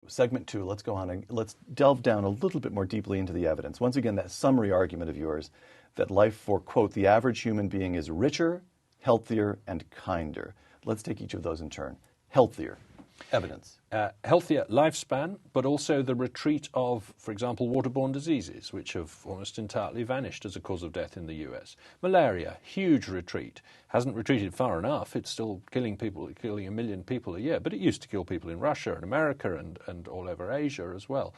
segment 2, let's go on and let's delve down a little bit more deeply into the evidence. Once again, that summary argument of yours that life for, quote, the average human being is richer, healthier, and kinder. Let's take each of those in turn. Healthier. Evidence. Healthier lifespan, but also the retreat of, for example, waterborne diseases, which have almost entirely vanished as a cause of death in the US. Malaria, huge retreat. Hasn't retreated far enough. It's still killing people, killing 1 million people a year, but it used to kill people in Russia and America and all over Asia as well.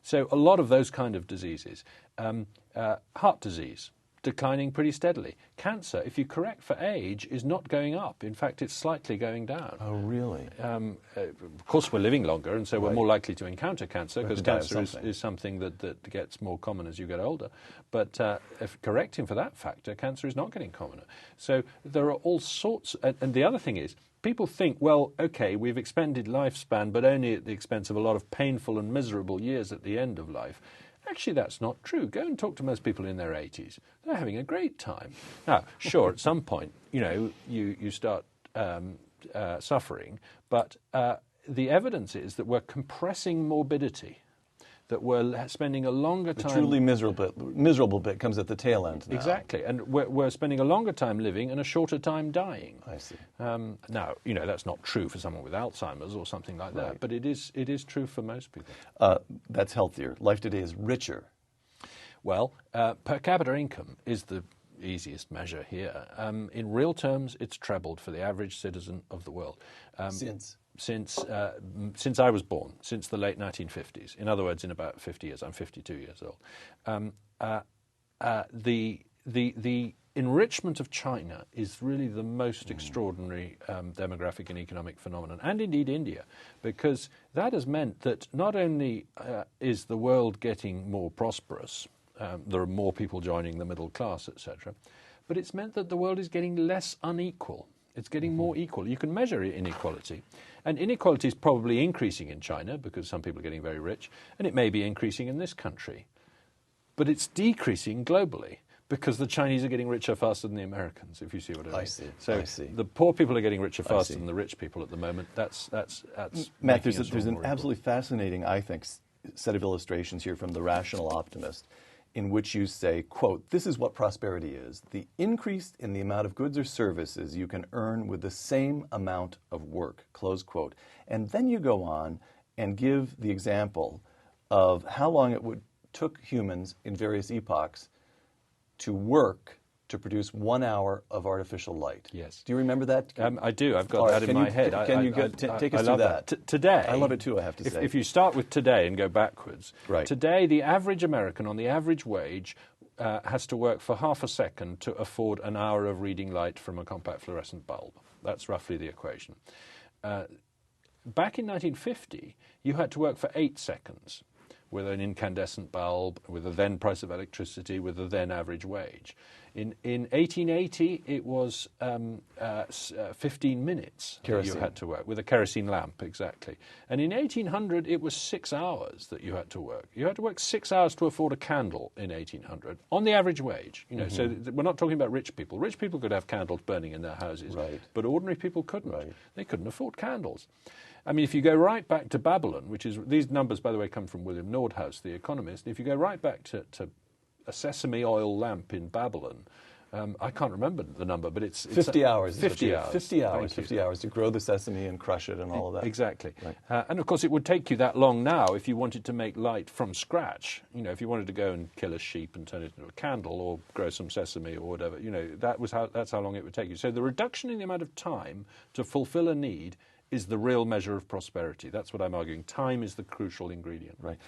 So a lot of those kind of diseases. Heart disease, declining pretty steadily. Cancer, if you correct for age, is not going up. In fact, it's slightly going down. Oh, really? Of course, we're living longer, and so we're more likely to encounter cancer, because cancer is something that gets more common as you get older. But if correcting for that factor, cancer is not getting commoner. So there are all sorts, and the other thing is, people think, well, okay, we've expanded lifespan, but only at the expense of a lot of painful and miserable years at the end of life. Actually, that's not true. Go and talk to most people in their 80s. They're having a great time. Now, sure, at some point, you start suffering, but the evidence is that we're compressing morbidity, that we're spending a longer time... The truly miserable bit comes at the tail end now. Exactly, and we're spending a longer time living and a shorter time dying. I see. Now, that's not true for someone with Alzheimer's or something like that, but it is true for most people. That's healthier. Life today is richer. Well, per capita income is the easiest measure here. In real terms, it's trebled for the average citizen of the world. Since I was born, since the late 1950s. In other words, in about 50 years. I'm 52 years old. The enrichment of China is really the most extraordinary demographic and economic phenomenon, and indeed India, because that has meant that not only is the world getting more prosperous, there are more people joining the middle class, etc., but it's meant that the world is getting less unequal. It's getting more equal. You can measure inequality. And inequality is probably increasing in China because some people are getting very rich, and it may be increasing in this country. But it's decreasing globally because the Chinese are getting richer faster than the Americans, if you see what I mean. I see. So I see. The poor people are getting richer faster than the rich people at the moment. That's Matt, there's an absolutely fascinating, I think, set of illustrations here from The Rational Optimist, in which you say, quote, this is what prosperity is, the increase in the amount of goods or services you can earn with the same amount of work, close quote. And then you go on and give the example of how long it took humans in various epochs to work to produce 1 hour of artificial light. Yes. Do you remember that? I do. I've got that in my head. Can you take us through that? Today. I love it too, I have to say. If you start with today and go backwards, right. Today the average American on the average wage has to work for half a second to afford an hour of reading light from a compact fluorescent bulb. That's roughly the equation. Back in 1950, you had to work for 8 seconds with an incandescent bulb, with the then price of electricity, with the then average wage. In 1880, it was 15 minutes that you had to work, with a kerosene lamp, exactly. And in 1800, it was 6 hours that you had to work. You had to work 6 hours to afford a candle in 1800, on the average wage. So we're not talking about rich people. Rich people could have candles burning in their houses, but ordinary people couldn't. They couldn't afford candles. I mean, if you go right back to Babylon, which is, these numbers, by the way, come from William Nordhaus, the economist. If you go right back to a sesame oil lamp in Babylon, I can't remember the number, but it's 50 hours. 50 hours. 50 hours. 50 hours to grow the sesame and crush it and all of that. Exactly. Right. And of course, it would take you that long now if you wanted to make light from scratch. If you wanted to go and kill a sheep and turn it into a candle, or grow some sesame or whatever. That's how long it would take you. So the reduction in the amount of time to fulfill a need is the real measure of prosperity. That's what I'm arguing. Time is the crucial ingredient. Right.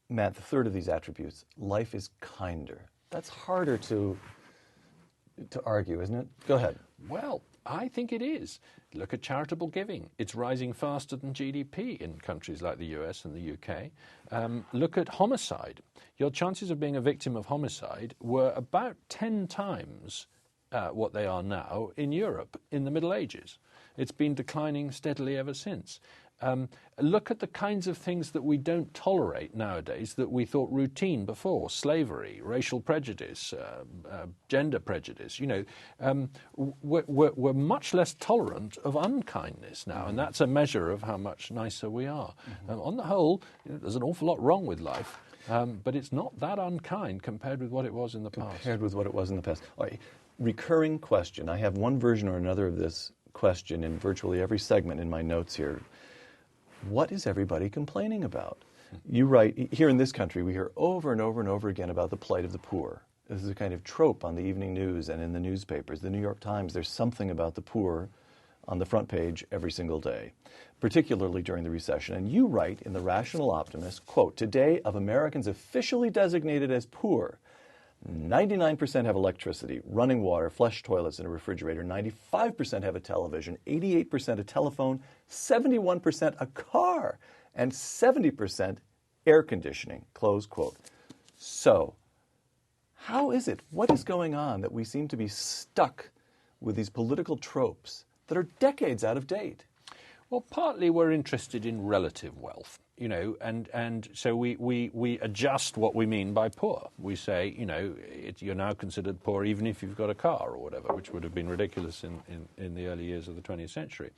Matt, the third of these attributes, life is kinder. That's harder to argue, isn't it? Go ahead. Well, I think it is. Look at charitable giving. It's rising faster than GDP in countries like the US and the UK. Look at homicide. Your chances of being a victim of homicide were about 10 times what they are now in Europe in the Middle Ages. It's been declining steadily ever since. Look at the kinds of things that we don't tolerate nowadays that we thought routine before: slavery, racial prejudice, gender prejudice. We're much less tolerant of unkindness now, and that's a measure of how much nicer we are. On the whole, there's an awful lot wrong with life, but it's not that unkind compared with what it was in the past. Compared with what it was in the past. All right. Recurring question. I have one version or another of this question in virtually every segment in my notes here. What is everybody complaining about? You write, here in this country, we hear over and over and over again about the plight of the poor. This is a kind of trope on the evening news and in the newspapers. The New York Times, there's something about the poor on the front page every single day, particularly during the recession. And you write in The Rational Optimist, quote, today of Americans officially designated as poor, 99% have electricity, running water, flush toilets, and a refrigerator. 95% have a television, 88% a telephone, 71% a car, and 70% air conditioning, close quote. So, how is it, what is going on that we seem to be stuck with these political tropes that are decades out of date? Well, partly we're interested in relative wealth, and so we adjust what we mean by poor. We say, you're now considered poor even if you've got a car or whatever, which would have been ridiculous in the early years of the 20th century.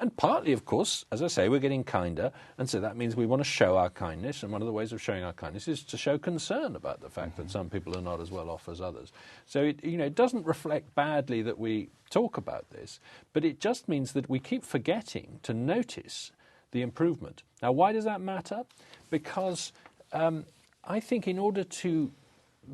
And partly, of course, as I say, we're getting kinder, and so that means we want to show our kindness, and one of the ways of showing our kindness is to show concern about the fact that some people are not as well off as others. So it doesn't reflect badly that we talk about this, but it just means that we keep forgetting to notice the improvement. Now, why does that matter? Because I think in order to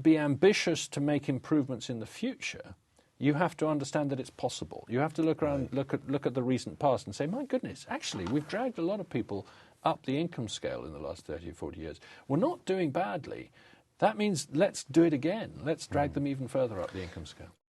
be ambitious to make improvements in the future, you have to understand that it's possible. You have to look around, look at the recent past and say, my goodness, actually, we've dragged a lot of people up the income scale in the last 30 or 40 years. We're not doing badly. That means let's do it again. Let's drag them even further up the income scale.